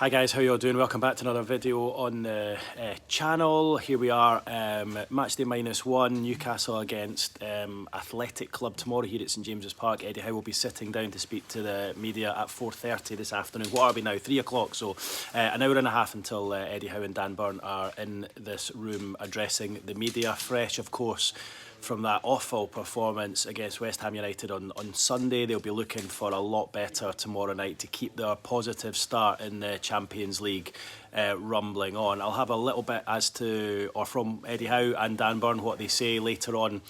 Hi guys, how you all doing? Welcome back to another video on the channel. Here we are, matchday -1, Newcastle against Athletic Club tomorrow here at St James's Park. Eddie Howe will be sitting down to speak to the media at 4:30 this afternoon. What are we now? 3 o'clock, so an hour and a half until Eddie Howe and Dan Burn are in this room addressing the media. Fresh, of course, from that awful performance against West Ham United on Sunday. They'll be looking for a lot better tomorrow night to keep their positive start in the Champions League rumbling on. I'll have a little bit from Eddie Howe and Dan Burn, what they say later on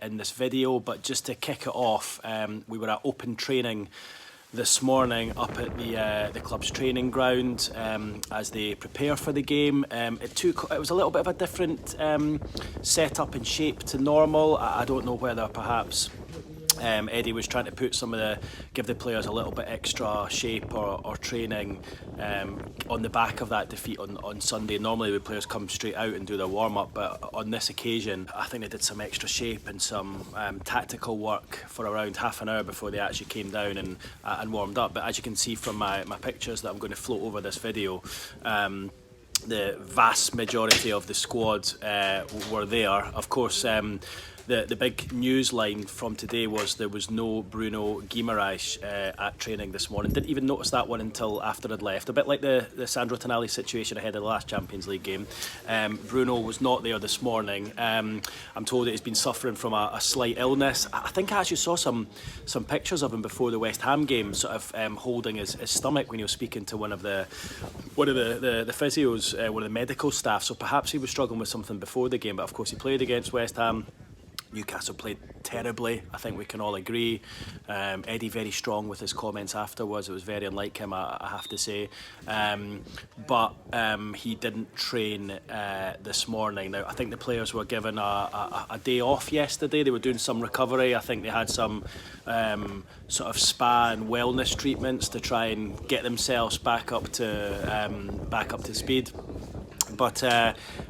in this video. But just to kick it off, we were at open training this morning up at the club's training ground as they prepare for the game. It was a little bit of a different setup and shape to normal. I don't know whether perhaps Eddie was trying to give the players a little bit extra shape or training on the back of that defeat on Sunday. Normally the players come straight out and do their warm-up, but on this occasion I think they did some extra shape and some tactical work for around half an hour before they actually came down and warmed up. But as you can see from my pictures that I'm going to float over this video, the vast majority of the squad were there. Of course, the big news line from today was there was no Bruno Guimarães at training this morning. Didn't even notice that one until after I'd left. A bit like the Sandro Tonali situation ahead of the last Champions League game. Bruno was not there this morning. I'm told that he's been suffering from a slight illness. I think I actually saw some pictures of him before the West Ham game, sort of holding his stomach when he was speaking to one of the physios, one of the medical staff. So perhaps he was struggling with something before the game. But of course he played against West Ham. Newcastle played terribly, I think we can all agree. Eddie very strong with his comments afterwards. It was very unlike him, I have to say. But he didn't train this morning. Now, I think the players were given a day off yesterday. They were doing some recovery. I think they had some sort of spa and wellness treatments to try and get themselves back up to speed. But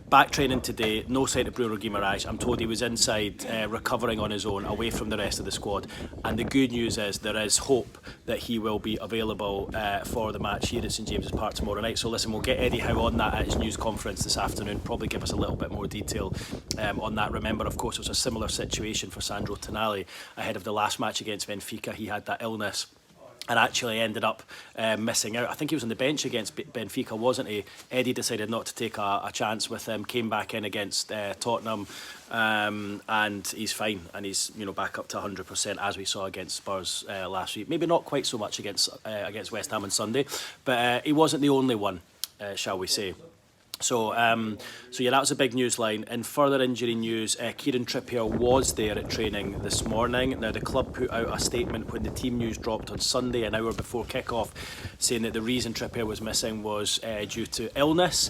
back training today, no sign of Bruno Guimarães. I'm told he was inside recovering on his own, away from the rest of the squad. And the good news is there is hope that he will be available for the match here at St James's Park tomorrow night. So listen, we'll get Eddie Howe on that at his news conference this afternoon, probably give us a little bit more detail on that. Remember, of course, it was a similar situation for Sandro Tonali ahead of the last match against Benfica. He had that illness and actually ended up missing out. I think he was on the bench against Benfica, wasn't he? Eddie decided not to take a chance with him, came back in against Tottenham, and he's fine, and he's back up to 100% as we saw against Spurs last week. Maybe not quite so much against West Ham on Sunday, but he wasn't the only one, shall we say. So yeah, that was a big news line. In further injury news, Kieran Trippier was there at training this morning. Now, the club put out a statement when the team news dropped on Sunday, an hour before kick-off, saying that the reason Trippier was missing was due to illness.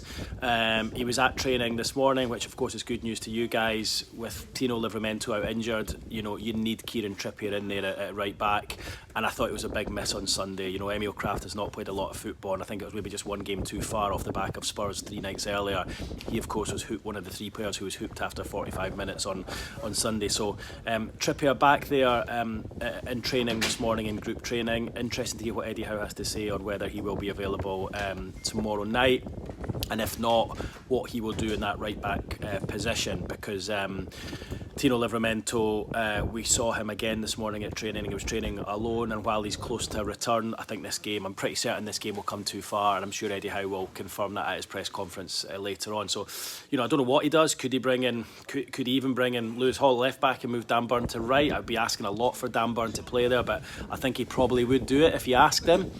He was at training this morning, which of course is good news to you guys. With Tino Livramento out injured, you need Kieran Trippier in there at right back. And I thought it was a big miss on Sunday. Emil Kraft has not played a lot of football, and I think it was maybe just one game too far off the back of Spurs 3 nights earlier. He, of course, was one of the 3 players who was hooked after 45 minutes on Sunday. So Trippier back there in training this morning, in group training. Interesting to hear what Eddie Howe has to say on whether he will be available tomorrow night, and if not, what he will do in that right back position, because Tino Livramento, we saw him again this morning at training. He was training alone, and while he's close to a return, I think I'm pretty certain this game will come too far, and I'm sure Eddie Howe will confirm that at his press conference later on. So, I don't know what he does. Could he even bring in Lewis Hall left back and move Dan Burn to right? I'd be asking a lot for Dan Burn to play there, but I think he probably would do it if you asked him.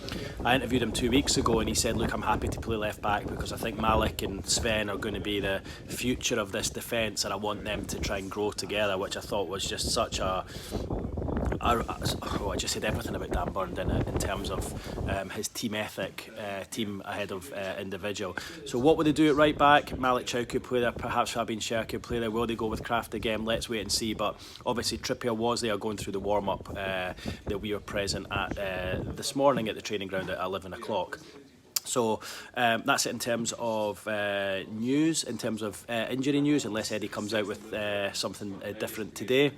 I interviewed him 2 weeks ago, and he said, look, I'm happy to play left back because I think Malik and Sven are going to be the future of this defence, and I want them to try and grow together, which I thought was just such I just said everything about Dan Burn, didn't it, in terms of his team ethic, team ahead of individual. So what would they do at right back? Malik Chow could play there, perhaps Fabian Schär could play there. Will they go with Kraft again? Let's wait and see. But obviously Trippier was there going through the warm-up that we were present at this morning at the training ground at 11 o'clock. So that's it in terms of news, in terms of injury news, unless Eddie comes out with something different today.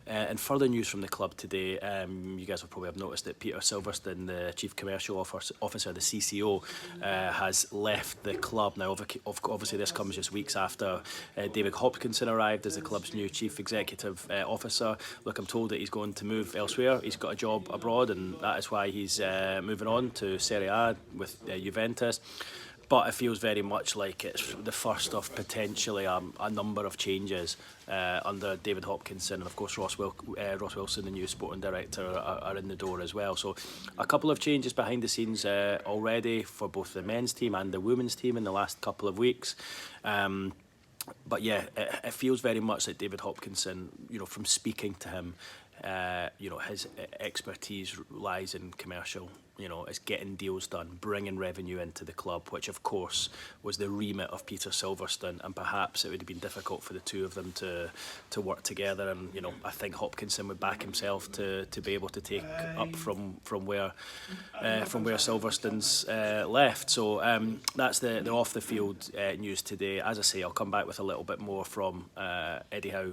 And further news from the club today, you guys will probably have noticed that Peter Silverstone, the Chief Commercial Officer, the CCO, has left the club. Now, obviously this comes just weeks after David Hopkinson arrived as the club's new Chief Executive Officer. Look, I'm told that he's going to move elsewhere. He's got a job abroad, and that is why he's moving on to Serie A with Juventus. But it feels very much like it's the first of potentially a number of changes under David Hopkinson, and of course Ross Wilson, the new sporting director, are in the door as well. So a couple of changes behind the scenes already for both the men's team and the women's team in the last couple of weeks. But yeah, it feels very much like David Hopkinson, from speaking to him, his expertise lies in commercial. It's getting deals done, bringing revenue into the club, which of course was the remit of Peter Silverstone, and perhaps it would have been difficult for the two of them to work together. And I think Hopkinson would back himself to be able to take up from where Silverstone's left. So that's the off the field news today. As I say, I'll come back with a little bit more from Eddie Howe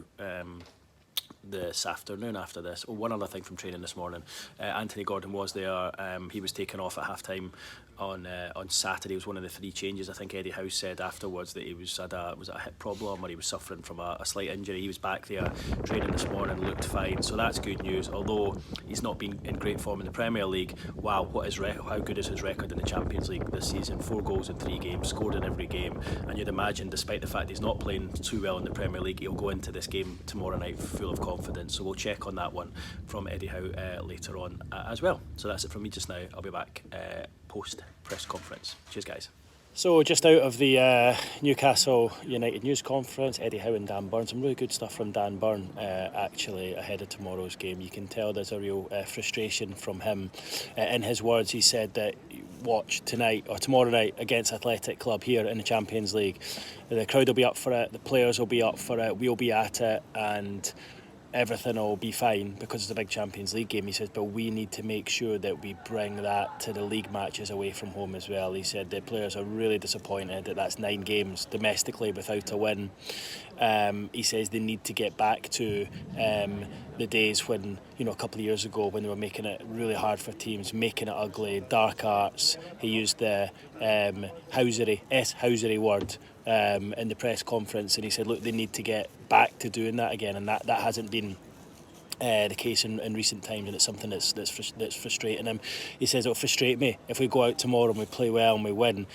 this afternoon after this. One other thing from training this morning, Anthony Gordon was there. He was taken off at half time on Saturday. It was one of the 3 changes. I think Eddie Howe said afterwards that he was it a hip problem, or he was suffering from a slight injury. He was back there training this morning, looked fine, so that's good news. Although he's not been in great form in the Premier League, wow, how good is his record in the Champions League this season? 4 goals in 3 games, scored in every game, and you'd imagine, despite the fact he's not playing too well in the Premier League, he'll go into this game tomorrow night full of confidence. So we'll check on that one from Eddie Howe later on as well. So that's it from me just now. I'll be back post press conference. Cheers, guys. So just out of the Newcastle United news conference, Eddie Howe and Dan Burn. Some really good stuff from Dan Burn actually ahead of tomorrow's game. You can tell there's a real frustration from him. In his words, he said that watch tonight or tomorrow night against Athletic Club here in the Champions League. The crowd will be up for it, the players will be up for it, we'll be at it, and everything will be fine because it's a big Champions League game, he says, but we need to make sure that we bring that to the league matches away from home as well. He said the players are really disappointed that that's 9 games domestically without a win. He says they need to get back to the days when, a couple of years ago, when they were making it really hard for teams, making it ugly, dark arts. He used the HOUSERY, S HOUSERY word in the press conference, and he said, look, they need to get back to doing that again, and that hasn't been the case in recent times, and it's something that's frustrating him. He says it'll frustrate me if we go out tomorrow and we play well and we win,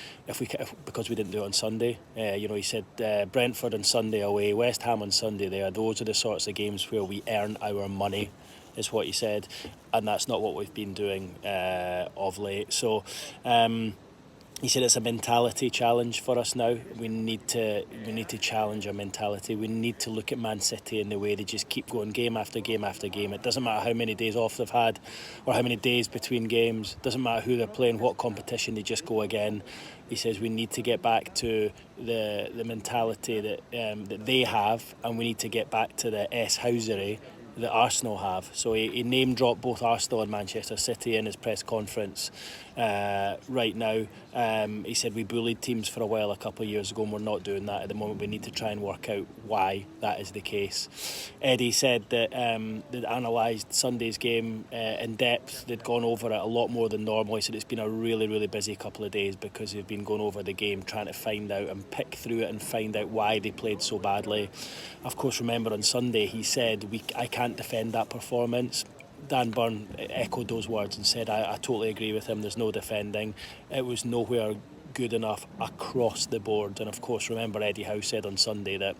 because we didn't do it on Sunday. He said Brentford on Sunday away, West Ham on Sunday there, those are the sorts of games where we earn our money, is what he said, and that's not what we've been doing of late. So he said it's a mentality challenge for us now. We need to challenge our mentality. We need to look at Man City in the way they just keep going game after game after game. It doesn't matter how many days off they've had or how many days between games. It doesn't matter who they're playing, what competition, they just go again. He says we need to get back to the mentality that they have, and we need to get back to the S HOUSERY that Arsenal have. So he name dropped both Arsenal and Manchester City in his press conference right now. He said we bullied teams for a while a couple of years ago, and we're not doing that at the moment. We need to try and work out why that is the case. Eddie said that they'd analysed Sunday's game in depth. They'd gone over it a lot more than normal. He said it's been a really, really busy couple of days because they've been going over the game, trying to find out and pick through it and find out why they played so badly. Of course, remember on Sunday he said, I can't defend that performance. Dan Burn echoed those words and said, I totally agree with him, there's no defending. It was nowhere good enough across the board. And of course, remember Eddie Howe said on Sunday that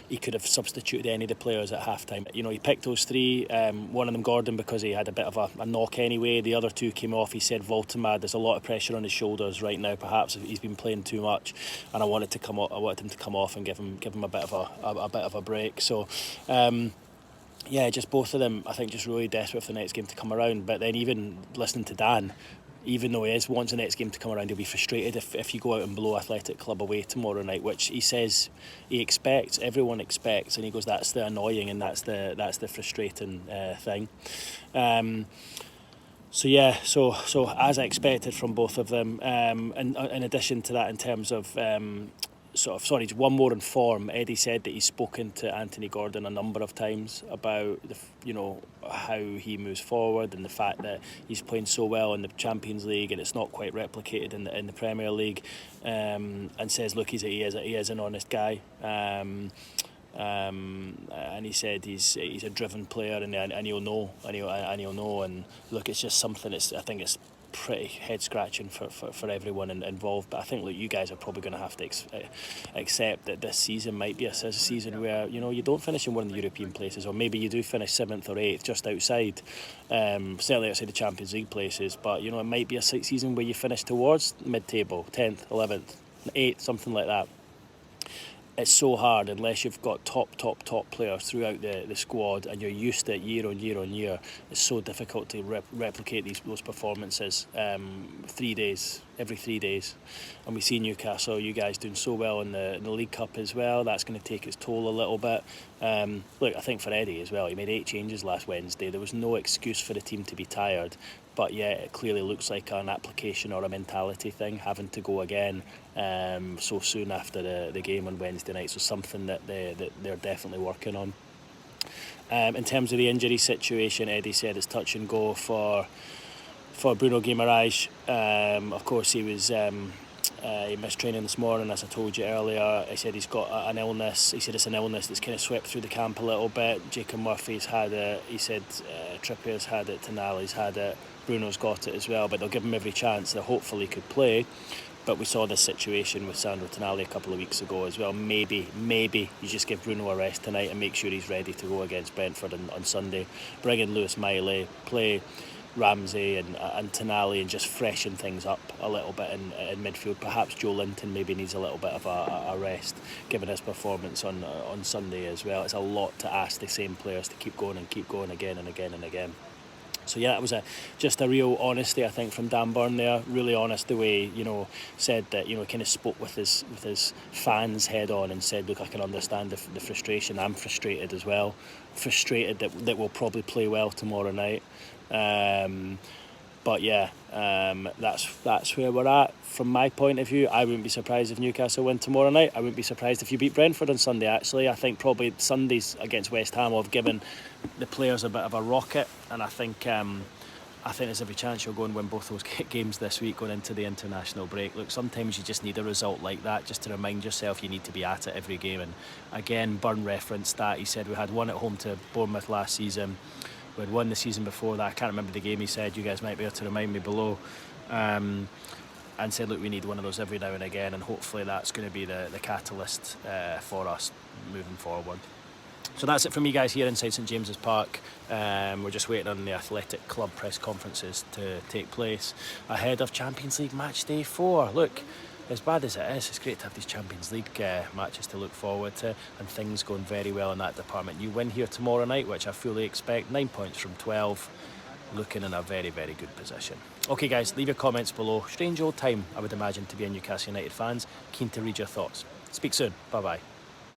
he could have substituted any of the players at half-time. He picked those 3, one of them Gordon because he had a bit of a knock anyway. The other 2 came off. He said Voltemad, there's a lot of pressure on his shoulders right now, perhaps he's been playing too much, and I wanted him to come off and give him a bit of a break. So just both of them, I think, just really desperate for the next game to come around. But then even listening to Dan, even though he wants the next game to come around, he'll be frustrated if you go out and blow Athletic Club away tomorrow night, which he says he expects, everyone expects, and he goes, that's the annoying and that's the frustrating thing. So as I expected from both of them, and in addition to that, in terms of one more on form. Eddie said that he's spoken to Anthony Gordon a number of times about how he moves forward and the fact that he's playing so well in the Champions League and it's not quite replicated in the Premier League, and says, look, he is an honest guy. And he said he's a driven player and he'll know and look, it's just something. I think it's pretty head scratching for everyone involved, but I think you guys are probably going to have to accept that this season might be a season where you don't finish in one of the European places, or maybe you do finish 7th or 8th, just outside, certainly outside the Champions League places, but it might be a season where you finish towards mid-table, 10th, 11th, 8th, something like that. It's so hard unless you've got top players throughout the squad and you're used to it year on year. It's so difficult to replicate those performances every 3 days. And we see Newcastle, you guys doing so well in the League Cup as well. That's going to take its toll a little bit. Look, I think for Eddie as well, he made 8 changes last Wednesday. There was no excuse for the team to be tired. But yeah, it clearly looks like an application or a mentality thing, having to go again so soon after the game on Wednesday night. So something that they're definitely working on. In terms of the injury situation, Eddie said it's touch and go for Bruno Guimarães. Of course, he was he missed training this morning, as I told you earlier. He said he's got an illness. He said it's an illness that's kind of swept through the camp a little bit. Jacob Murphy's had it. He said Trippier's had it. Tonali's had it. Bruno's got it as well, but they'll give him every chance that hopefully he could play. But we saw this situation with Sandro Tonali a couple of weeks ago as well. Maybe you just give Bruno a rest tonight and make sure he's ready to go against Brentford on Sunday. Bring in Lewis Miley, play Ramsey and Tonali and just freshen things up a little bit in midfield. Perhaps Joe Linton maybe needs a little bit of a rest given his performance on Sunday as well. It's a lot to ask the same players to keep going again and again and again. So yeah, that was just a real honesty, I think, from Dan Burn there. Really honest the way, said that, kind of spoke with his fans head on and said, look, I can understand the frustration. I'm frustrated as well. Frustrated that we'll probably play well tomorrow night. But yeah, that's where we're at. From my point of view, I wouldn't be surprised if Newcastle win tomorrow night. I wouldn't be surprised if you beat Brentford on Sunday, actually. I think probably Sundays against West Ham will have given the players a bit of a rocket, and I think there's every chance you'll go and win both those games this week going into the international break. Look, sometimes you just need a result like that just to remind yourself you need to be at it every game. And again, Burn referenced that. He said we had one at home to Bournemouth last season. We had won the season before that. I can't remember the game he said. You guys might be able to remind me below. And said, look, we need one of those every now and again, and hopefully that's going to be the catalyst for us moving forward. So that's it from me, guys, here inside St James's Park. We're just waiting on the Athletic Club press conferences to take place ahead of Champions League match day 4. Look, as bad as it is, it's great to have these Champions League matches to look forward to, and things going very well in that department. You win here tomorrow night, which I fully expect, 9 points from 12, looking in a very, very good position. Okay, guys, leave your comments below. Strange old time, I would imagine, to be a Newcastle United fans. Keen to read your thoughts. Speak soon. Bye-bye.